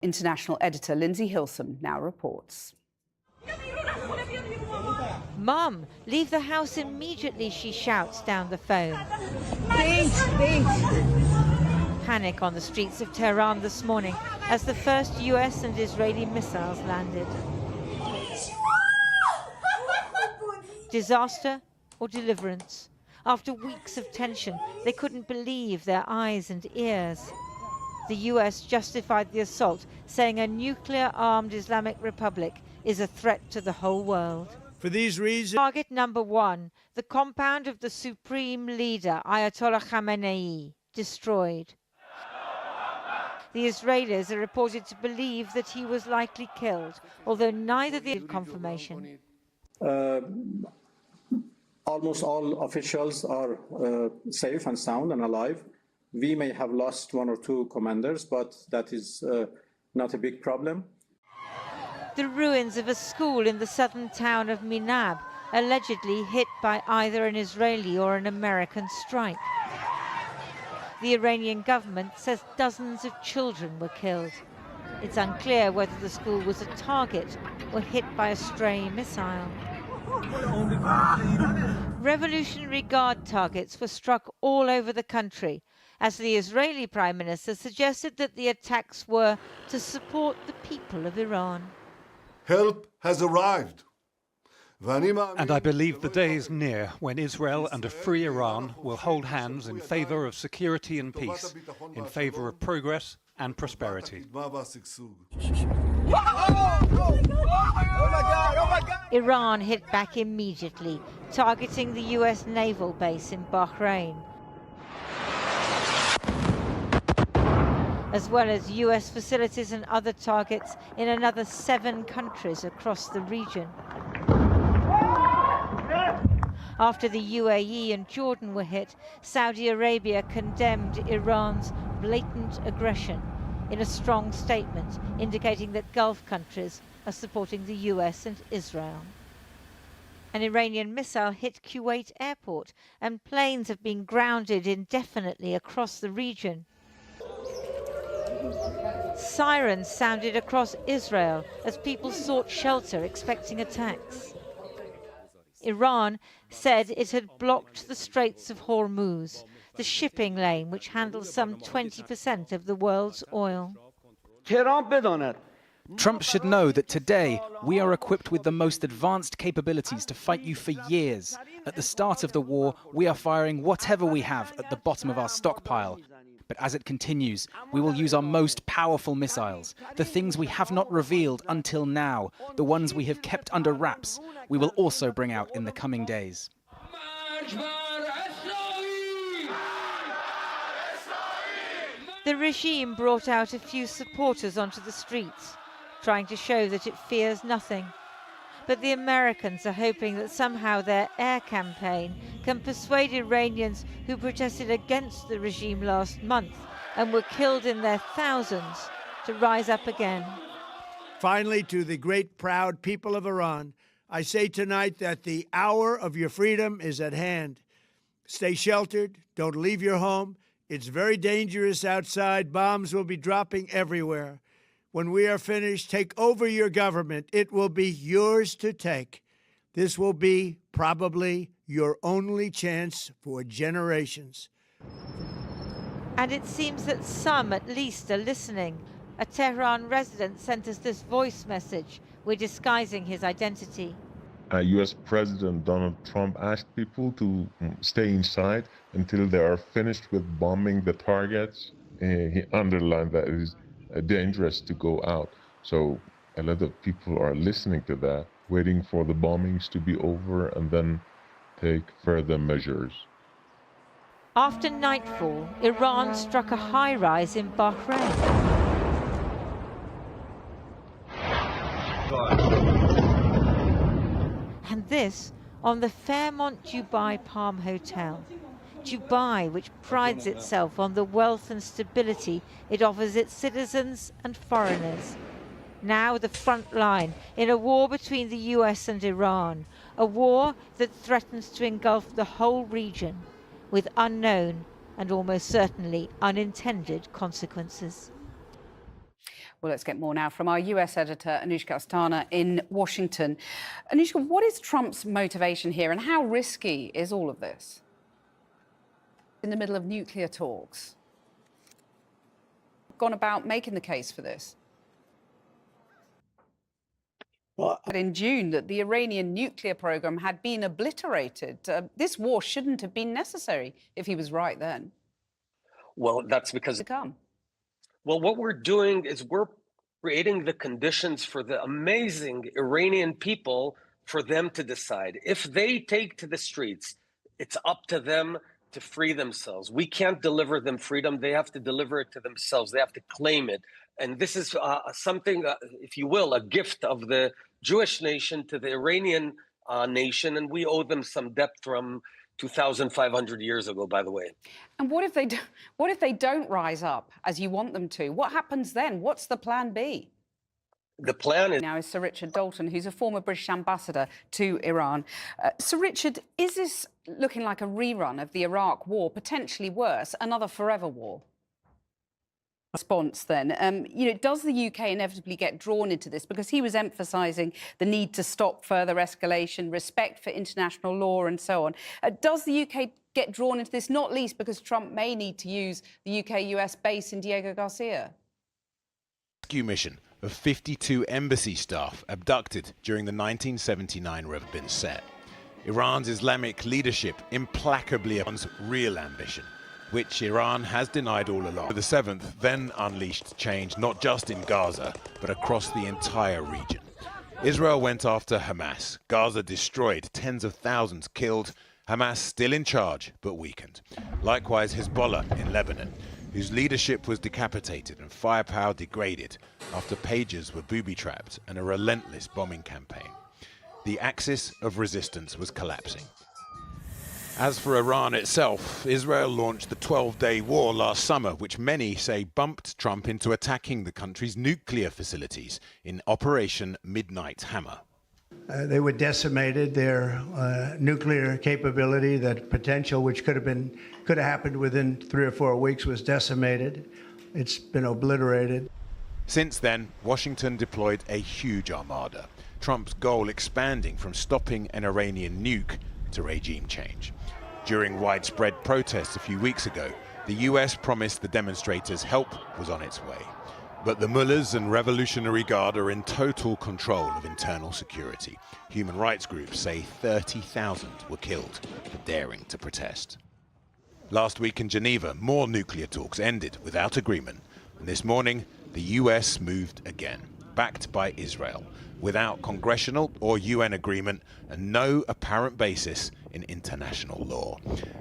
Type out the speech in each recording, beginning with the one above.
International editor Lindsay Hilsum now reports. "Mom, leave the house immediately," she shouts down the phone. Panic on the streets of Tehran this morning as the first US and Israeli missiles landed. Disaster or deliverance? After weeks of tension, they couldn't believe their eyes and ears. The US justified the assault, saying a nuclear-armed Islamic Republic is a threat to the whole world. For these reasons, Target number one, the compound of the supreme leader, Ayatollah Khamenei, destroyed. The Israelis are reported to believe that he was likely killed, although neither the confirmation. Almost all officials are safe and sound and alive. We may have lost one or two commanders, but that is not a big problem. The ruins of a school in the southern town of Minab, allegedly hit by either an Israeli or an American strike. The Iranian government says dozens of children were killed. It's unclear whether the school was a target or hit by a stray missile. Revolutionary Guard targets were struck all over the country, as the Israeli Prime Minister suggested that the attacks were to support the people of Iran. Help has arrived. And I believe the day is near when Israel and a free Iran will hold hands in favor of security and peace, in favor of progress and prosperity. Iran hit back immediately, targeting the US naval base in Bahrain, as well as US facilities and other targets in another 7 countries across the region. After the UAE and Jordan were hit, Saudi Arabia condemned Iran's blatant aggression in a strong statement, indicating that Gulf countries are supporting the US and Israel. An Iranian missile hit Kuwait airport, and planes have been grounded indefinitely across the region. Sirens sounded across Israel as people sought shelter, expecting attacks. Iran said it had blocked the Straits of Hormuz, the shipping lane which handles some 20% of the world's oil. Trump should know that today we are equipped with the most advanced capabilities to fight you for years. At the start of the war, we are firing whatever we have at the bottom of our stockpile. But as it continues, we will use our most powerful missiles, the things we have not revealed until now, the ones we have kept under wraps, we will also bring out in the coming days. The regime brought out a few supporters onto the streets, trying to show that it fears nothing. But the Americans are hoping that somehow their air campaign can persuade Iranians who protested against the regime last month and were killed in their thousands to rise up again. finally, to the great proud people of Iran, I say tonight that the hour of your freedom is at hand. Stay sheltered. Don't leave your home. It's very dangerous outside. Bombs will be dropping everywhere. When we are finished, take over your government. It will be yours to take. This will be probably your only chance for generations. And it seems that some, at least, are listening. A Tehran resident sent us this voice message. We're disguising his identity. U.S. President Donald Trump asked people to stay inside until they are finished with bombing the targets. He underlined that it is dangerous to go out. So a lot of people are listening to that, waiting for the bombings to be over and then take further measures. After nightfall, Iran struck a high-rise in Bahrain. And this on the Fairmont Dubai Palm Hotel. Dubai, which prides itself on the wealth and stability it offers its citizens and foreigners. Now the front line in a war between the US and Iran, a war that threatens to engulf the whole region with unknown and almost certainly unintended consequences. Well, let's get more now from our US editor, Anushka Astana in Washington. Anushka, what is Trump's motivation here and how risky is all of this? In the middle of nuclear talks. Gone about making the case for this? Well, in June, that the Iranian nuclear program had been obliterated. This war shouldn't have been necessary if he was right then. Well, that's because... Well, what we're doing is we're creating the conditions for the amazing Iranian people for them to decide. If they take to the streets, it's up to them to free themselves. We can't deliver them freedom. They have to deliver it to themselves. They have to claim it. And this is something, if you will, a gift of the Jewish nation to the Iranian nation. And we owe them some debt from 2,500 years ago, by the way. And what if they don't rise up as you want them to? What happens then? What's the plan B? The plan is... Now is Sir Richard Dalton, who's a former British ambassador to Iran. Sir Richard, is this looking like a rerun of the Iraq war, potentially worse, another forever war? Response then, does the UK inevitably get drawn into this? Because he was emphasising the need to stop further escalation, respect for international law and so on. Does the UK get drawn into this, not least because Trump may need to use the UK-US base in Diego Garcia? Rescue mission of 52 embassy staff abducted during the 1979 revolution been set. Iran's Islamic leadership implacably opposed real ambition, which Iran has denied all along. The 7th then unleashed change not just in Gaza, but across the entire region. Israel went after Hamas. Gaza destroyed, tens of thousands killed. Hamas still in charge, but weakened. Likewise, Hezbollah in Lebanon, whose leadership was decapitated and firepower degraded after pages were booby-trapped and a relentless bombing campaign. The axis of resistance was collapsing. As for Iran itself, Israel launched the 12-day war last summer, which many say bumped Trump into attacking the country's nuclear facilities in Operation Midnight Hammer. They were decimated. Their nuclear capability, that potential which could have happened within 3 or 4 weeks, was decimated. It's been obliterated. Since then, Washington deployed a huge armada, Trump's goal expanding from stopping an Iranian nuke to regime change. During widespread protests a few weeks ago, the US promised the demonstrators help was on its way. But the mullahs and Revolutionary Guard are in total control of internal security. Human rights groups say 30,000 were killed for daring to protest. Last week in Geneva, more nuclear talks ended without agreement. And this morning, the US moved again, backed by Israel, without congressional or UN agreement and no apparent basis in international law.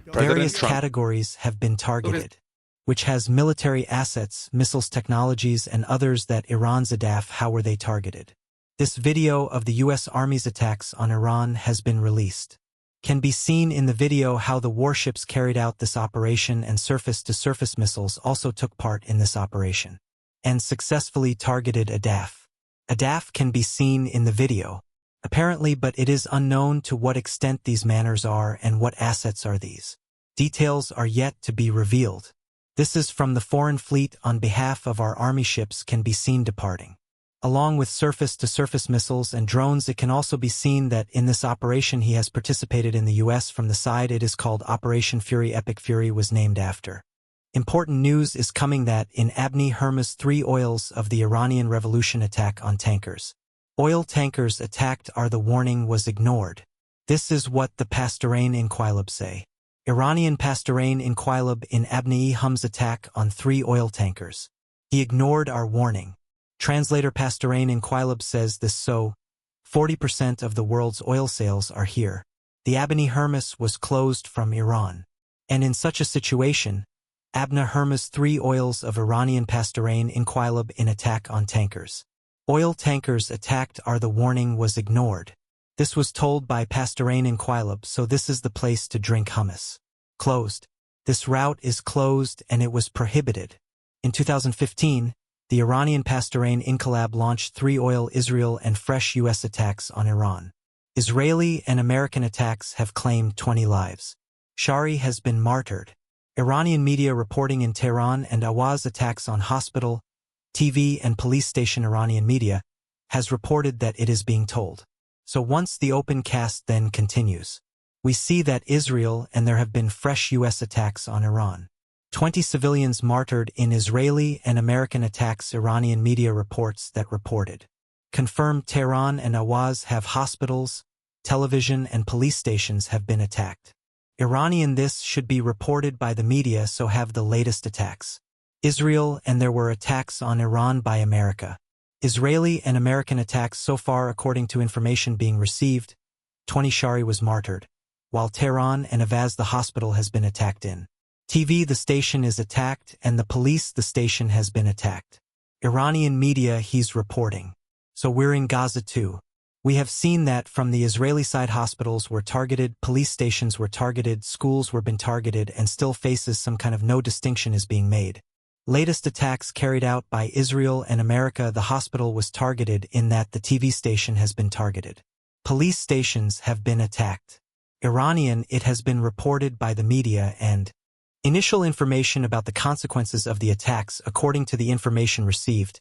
Various categories have been targeted, which has military assets, missiles technologies, and others that Iran's ADAF. How were they targeted? This video of the U.S. Army's attacks on Iran has been released. Can be seen in the video how the warships carried out this operation and surface-to-surface missiles also took part in this operation and successfully targeted ADAF. ADAF can be seen in the video, apparently, but it is unknown to what extent these manners are and what assets are these. Details are yet to be revealed. This is from the foreign fleet on behalf of our army ships can be seen departing. Along with surface-to-surface missiles and drones, it can also be seen that in this operation he has participated in the U.S. from the side. It is called Operation Fury. Epic Fury was named after. Important news is coming that in Abni Hormuz 3 oils of the Iranian Revolution attack on tankers. Oil tankers attacked are the warning was ignored. This is what the Pastorane Inquilab say. Iranian Pastorane Inquilab in Abni Hormuz attack on 3 oil tankers. He ignored our warning. Translator Pastorane Inquilab says this so, 40% of the world's oil sales are here. The Abni Hormuz was closed from Iran. And in such a situation, Abni Hormuz 3 oils of Iranian Pastorane Inquilab in attack on tankers. Oil tankers attacked are the warning was ignored. This was told by Pastorane Inquilab, so this is the place to drink hummus. Closed. This route is closed and it was prohibited. In 2015, the Iranian Pastorane Inquilab launched 3 oil Israel and fresh U.S. attacks on Iran. Israeli and American attacks have claimed 20 lives. Shari has been martyred. Iranian media reporting in Tehran and Awaz attacks on hospital, TV and police station Iranian media, has reported that it is being told. So once the open cast then continues, we see that Israel and there have been fresh U.S. attacks on Iran. 20 civilians martyred in Israeli and American attacks. Iranian media reports that reported. Confirmed Tehran and Awaz have hospitals, television and police stations have been attacked. Iranian this should be reported by the media, so have the latest attacks. Israel and there were attacks on Iran by America. Israeli and American attacks so far, according to information being received, 20 Shari was martyred, while Tehran and Awaz the hospital has been attacked in. TV the station is attacked and the police the station has been attacked. Iranian media he's reporting. So we're in Gaza too. We have seen that from the Israeli side hospitals were targeted, police stations were targeted, schools were been targeted, and still faces some kind of no distinction is being made. Latest attacks carried out by Israel and America, the hospital was targeted in that the TV station has been targeted. Police stations have been attacked. Iranian it has been reported by the media and initial information about the consequences of the attacks according to the information received.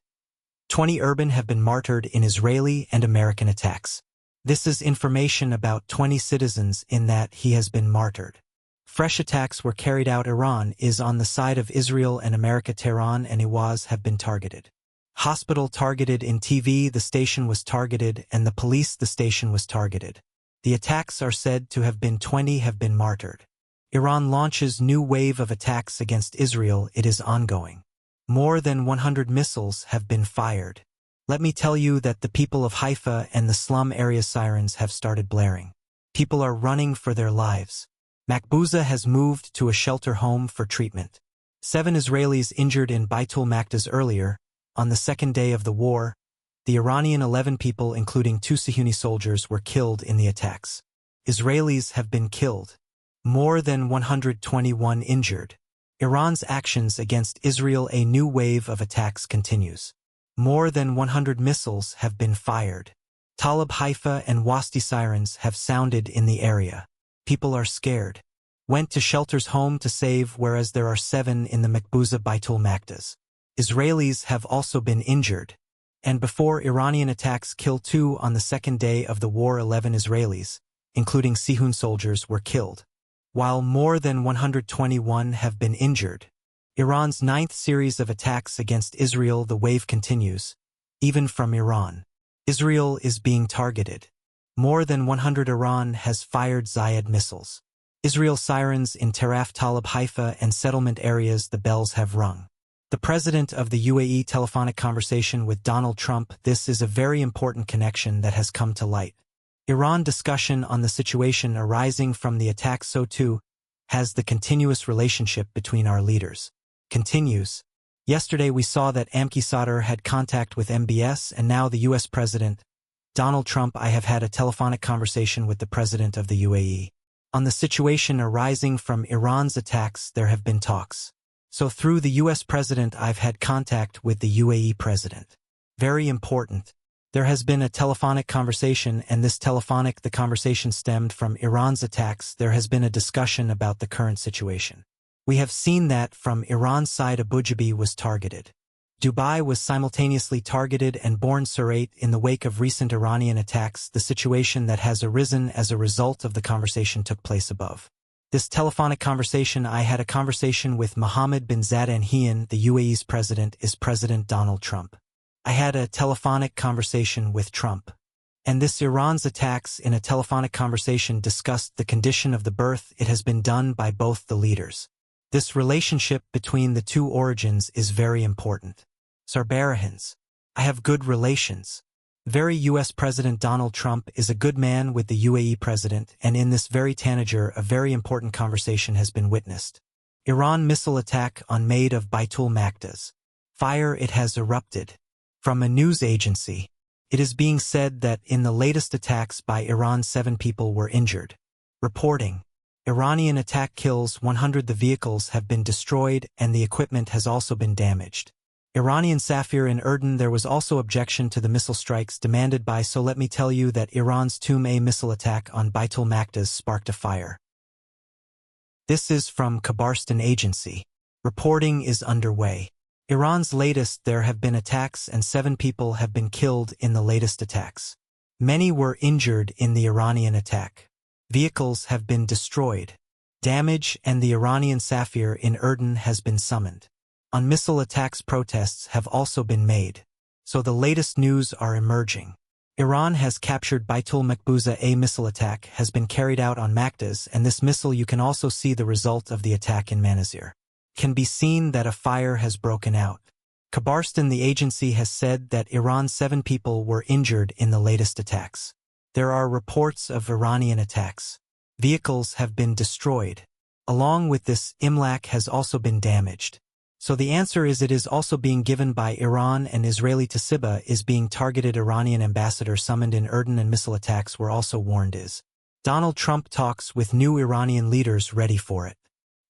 20 urban have been martyred in Israeli and American attacks. This is information about 20 citizens in that he has been martyred. Fresh attacks were carried out. Iran is on the side of Israel and America. Tehran and Awaz have been targeted. Hospital targeted in TV, the station was targeted, and the police the station was targeted. The attacks are said to have been 20 have been martyred. Iran launches new wave of attacks against Israel. It is ongoing. More than 100 missiles have been fired. Let me tell you that the people of Haifa and the slum area sirens have started blaring. People are running for their lives. Makbuza has moved to a shelter home for treatment. 7 Israelis injured in Baitul Maqdis earlier. On the second day of the war, the Iranian 11 people, including 2 Sihuni soldiers, were killed in the attacks. Israelis have been killed. More than 121 injured. Iran's actions against Israel, a new wave of attacks continues. More than 100 missiles have been fired. Talib Haifa and Wasti sirens have sounded in the area. People are scared. Went to shelters home to save, whereas there are 7 in the Makbuza Baitul Maqdis. Israelis have also been injured. And before Iranian attacks kill 2 on the second day of the war, 11 Israelis, including Sihun soldiers, were killed, while more than 121 have been injured. Iran's 9th series of attacks against Israel, the wave continues, even from Iran. Israel is being targeted. More than 100 Iran has fired Zayed missiles. Israel sirens in Taraf, Talib Haifa, and settlement areas, the bells have rung. The president of the UAE telephonic conversation with Donald Trump, this is a very important connection that has come to light. Iran discussion on the situation arising from the attacks, so too has the continuous relationship between our leaders. Continues. Yesterday we saw that Amki Sadr had contact with MBS, and now the U.S. President, Donald Trump. I have had a telephonic conversation with the president of the UAE. On the situation arising from Iran's attacks, there have been talks. So through the U.S. President, I've had contact with the UAE President. Very important. There has been a telephonic conversation, and the conversation stemmed from Iran's attacks. There has been a discussion about the current situation. We have seen that from Iran's side, Abu Dhabi was targeted. Dubai was simultaneously targeted, and Born Surat in the wake of recent Iranian attacks. The situation that has arisen as a result of the conversation took place above. This telephonic conversation, I had a conversation with Mohammed bin Zayed Al Nahyan, the UAE's president, is President Donald Trump. I had a telephonic conversation with Trump. And this Iran's attacks in a telephonic conversation discussed the condition of the birth. It has been done by both the leaders. This relationship between the two origins is very important. Sarbarahans. I have good relations. Very U.S. President Donald Trump is a good man with the UAE president, and in this very Tanager, a very important conversation has been witnessed. Iran missile attack on Maid of Baitul Maqdis. Fire, it has erupted. From a news agency, it is being said that in the latest attacks by Iran, 7 people were injured. Reporting. Iranian attack kills 100. The vehicles have been destroyed and the equipment has also been damaged. Iranian Safir in Erden, there was also objection to the missile strikes demanded by, so let me tell you that Iran's Tum-A missile attack on Baitul Maqdis sparked a fire. This is from Kabarstan Agency. Reporting is underway. Iran's latest, there have been attacks and 7 people have been killed in the latest attacks. Many were injured in the Iranian attack. Vehicles have been destroyed. Damage, and the Iranian Safir in Erden has been summoned. On missile attacks, protests have also been made. So the latest news are emerging. Iran has captured Baitul Maqbuza. A missile attack has been carried out on Maktas, and this missile, you can also see the result of the attack in Manazir. Can be seen that a fire has broken out. Kabarstan, the agency, has said that Iran's 7 people were injured in the latest attacks. There are reports of Iranian attacks. Vehicles have been destroyed. Along with this, Imlak has also been damaged. So the answer is it is also being given by Iran, and Israeli Tasiba is being targeted. Iranian ambassador summoned in Erden, and missile attacks were also warned. Is Donald Trump talks with new Iranian leaders ready for it?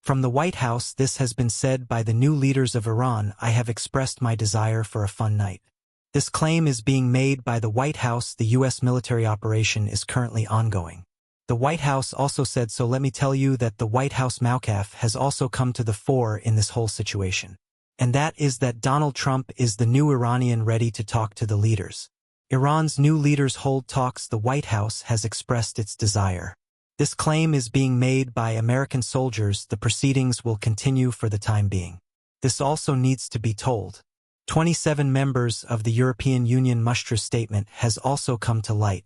From the White House, this has been said by the new leaders of Iran: I have expressed my desire for a fun night. This claim is being made by the White House. The U.S. military operation is currently ongoing. The White House also said so. Let me tell you that the White House Mawkaf has also come to the fore in this whole situation. And that is that Donald Trump is the new Iranian ready to talk to the leaders. Iran's new leaders hold talks. The White House has expressed its desire. This claim is being made by American soldiers. The proceedings will continue for the time being. This also needs to be told. 27 members of the European Union muster statement has also come to light.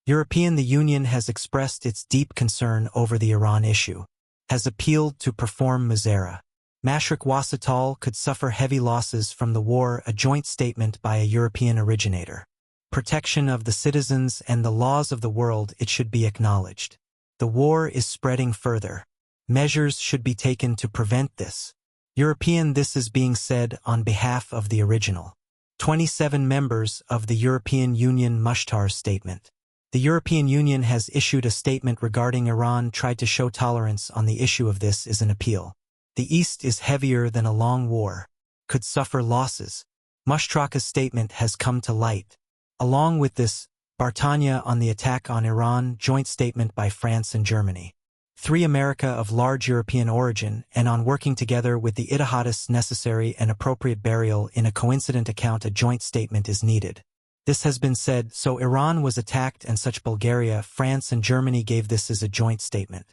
The Union has expressed its deep concern over the Iran issue, has appealed to perform Muzera. Mashriq Wasatal could suffer heavy losses from the war. A joint statement by a European originator. Protection of the citizens and the laws of the world, it should be acknowledged. The war is spreading further. Measures should be taken to prevent this. This is being said on behalf of the original 27 members of the European Union Mushtar statement. The European Union has issued a statement regarding Iran tried to show tolerance on the issue of this is an appeal. The East is heavier than a long war, could suffer losses. Mushtar's statement has come to light. Along with this, Bartania on the attack on Iran, joint statement by France and Germany. 3 America of large European origin, and on working together with the Ittihadists necessary and appropriate burial in a coincident account. A joint statement is needed. This has been said, so Iran was attacked and such Bulgaria, France and Germany gave this as a joint statement.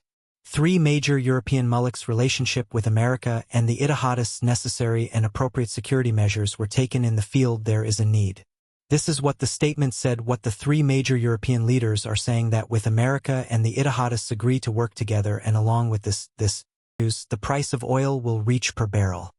3 major European mullahs' relationship with America and the Ittihadists necessary and appropriate security measures were taken in the field. There is a need. This is what the statement said. What the 3 major European leaders are saying, that with America and the Ittihadists agree to work together, and along with this news, the price of oil will reach per barrel.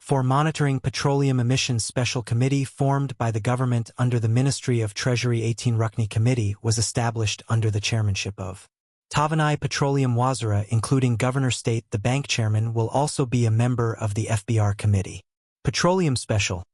For monitoring petroleum emissions, special committee formed by the government under the Ministry of Treasury 18 Rukni Committee was established under the chairmanship of Tavanai Petroleum Wazira, including Governor State. The bank chairman will also be a member of the FBR committee. Petroleum special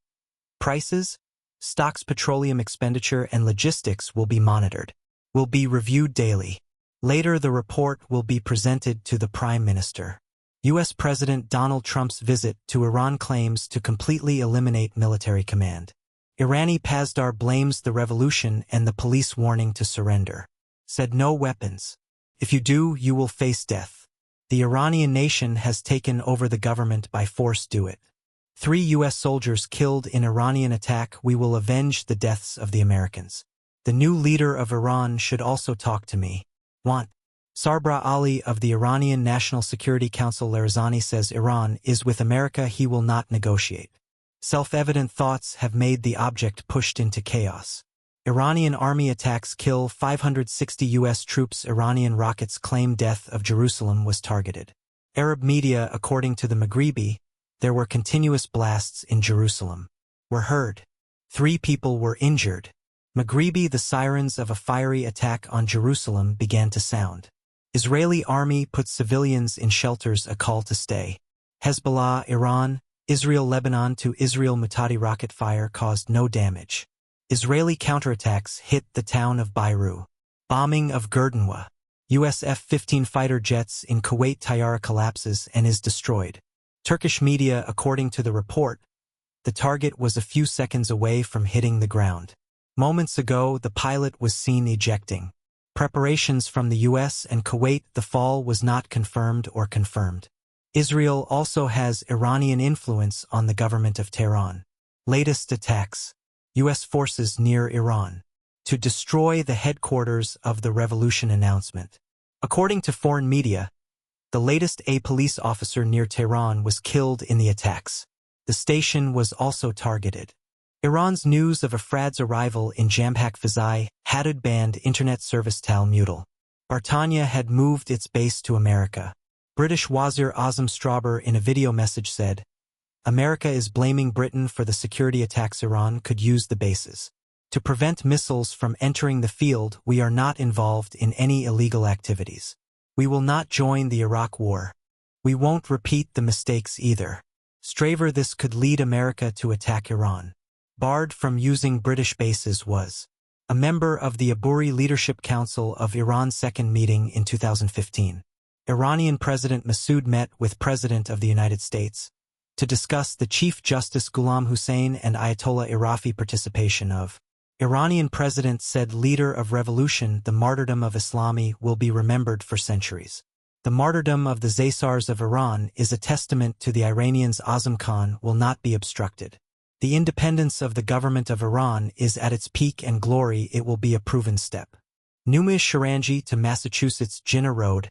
prices, stocks, petroleum expenditure and logistics will be monitored, will be reviewed daily. Later the report will be presented to the Prime Minister. U.S. President Donald Trump's visit to Iran claims to completely eliminate military command. Irani Pasdar blames the revolution and the police warning to surrender. Said no weapons. If you do, you will face death. The Iranian nation has taken over the government by force. Do it. 3 U.S. soldiers killed in Iranian attack. We will avenge the deaths of the Americans. The new leader of Iran should also talk to me. Want. Sabra Ali of the Iranian National Security Council. Larzani says Iran is with America. He will not negotiate. Self-evident thoughts have made the object pushed into chaos. Iranian army attacks kill 560 U.S. troops. Iranian rockets claim death of Jerusalem was targeted. Arab media, according to the Maghribi, there were continuous blasts in Jerusalem. Were heard. 3 people were injured. Maghribi, the sirens of a fiery attack on Jerusalem began to sound. Israeli army put civilians in shelters. A call to stay. Hezbollah, Iran, Israel, Lebanon to Israel. Mutadi rocket fire caused no damage. Israeli counterattacks hit the town of Beirut. Bombing of Gurdanwa. US F-15 fighter jets in Kuwait. Tayyara collapses and is destroyed. Turkish media, according to the report, the target was a few seconds away from hitting the ground. Moments ago, the pilot was seen ejecting. Preparations from the US and Kuwait. The fall was not confirmed or confirmed. Israel also has Iranian influence on the government of Tehran. Latest attacks. U.S. forces near Iran to destroy the headquarters of the revolution announcement. According to foreign media, the latest police officer near Tehran was killed in the attacks. The station was also targeted. Iran's news of Afrad's arrival in Jampak Fazai had banned internet service Tal Mutal. Bartania had moved its base to America. British Wazir Azam Strawber in a video message said, America is blaming Britain for the security attacks. Iran could use the bases. To prevent missiles from entering the field, we are not involved in any illegal activities. We will not join the Iraq War. We won't repeat the mistakes either. Straver, this could lead America to attack Iran. Barred from using British bases was a member of the Aburi Leadership Council of Iran's second meeting in 2015. Iranian President Massoud met with President of the United States to discuss the Chief Justice Ghulam Hussein and Ayatollah Irafi participation of. Iranian president said leader of revolution, the martyrdom of Islami will be remembered for centuries. The martyrdom of the Zaisars of Iran is a testament to the Iranians. Azam Khan will not be obstructed. The independence of the government of Iran is at its peak and glory. It will be a proven step. Numish Sharangi to Massachusetts Jinnah Road,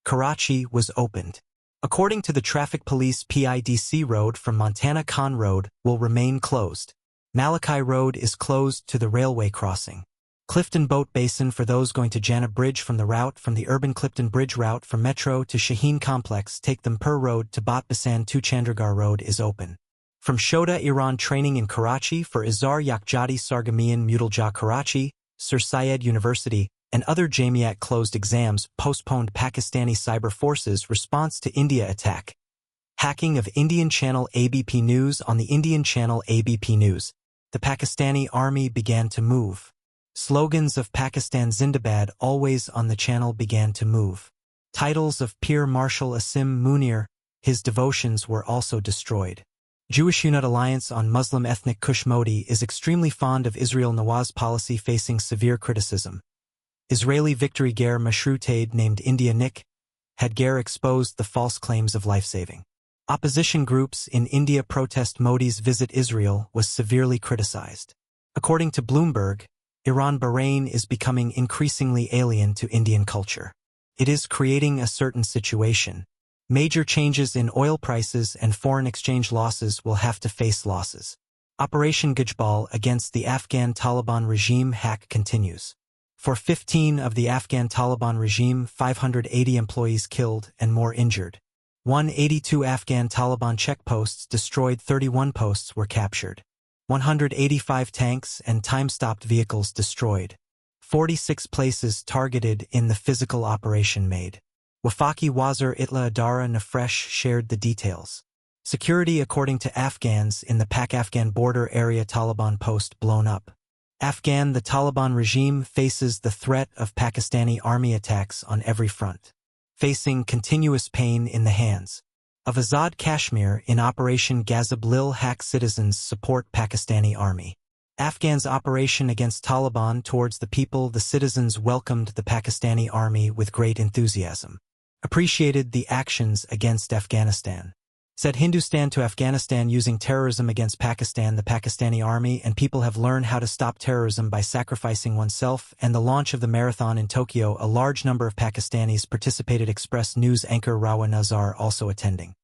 Karachi was opened. According to the traffic police, PIDC Road from Montana Khan Road will remain closed. Malachi Road is closed to the railway crossing. Clifton Boat Basin for those going to Jannah Bridge from the urban Clifton Bridge route from Metro to Shaheen Complex, Take Them Per Road to Bat Basan to Chandragarh Road is open. From Shoda Iran training in Karachi for Izar Yakjadi Sargamian Mutalja Karachi, Sir Syed University, and other Jamiat closed exams postponed. Pakistani cyber forces response to India attack. Hacking of Indian channel ABP News. On the Indian channel ABP News, the Pakistani army began to move. Slogans of Pakistan Zindabad always on the channel began to move. Titles of Peer Marshal Asim Munir, his devotions were also destroyed. Jewish Unit Alliance on Muslim ethnic Kush Modi is extremely fond of Israel. Nawaz policy facing severe criticism. Israeli victory Ger Mashrutade named India Nick had Ger exposed the false claims of life-saving. Opposition groups in India protest Modi's visit. Israel was severely criticized. According to Bloomberg, Iran-Bahrain is becoming increasingly alien to Indian culture. It is creating a certain situation. Major changes in oil prices and foreign exchange losses will have to face losses. Operation Gujbal against the Afghan Taliban regime hack continues. For 15 of the Afghan Taliban regime, 580 employees killed and more injured. 182 Afghan Taliban checkposts destroyed, 31 posts were captured. 185 tanks and time-stopped vehicles destroyed. 46 places targeted in the physical operation made. Wafaki Wazir Itla Adara Nafresh shared the details. Security according to Afghans in the Pak-Afghan border area. Taliban post blown up. Afghan, the Taliban regime faces the threat of Pakistani army attacks on every front. Facing continuous pain in the hands of Azad Kashmir in Operation Gazab Lil Haq, citizens support Pakistani army. Afghans' operation against Taliban towards the people. The citizens welcomed the Pakistani army with great enthusiasm. Appreciated the actions against Afghanistan. Said Hindustan to Afghanistan using terrorism against Pakistan. The Pakistani army and people have learned how to stop terrorism by sacrificing oneself. And the launch of the marathon in Tokyo, a large number of Pakistanis participated. Express News anchor Rawa Nazar also attending.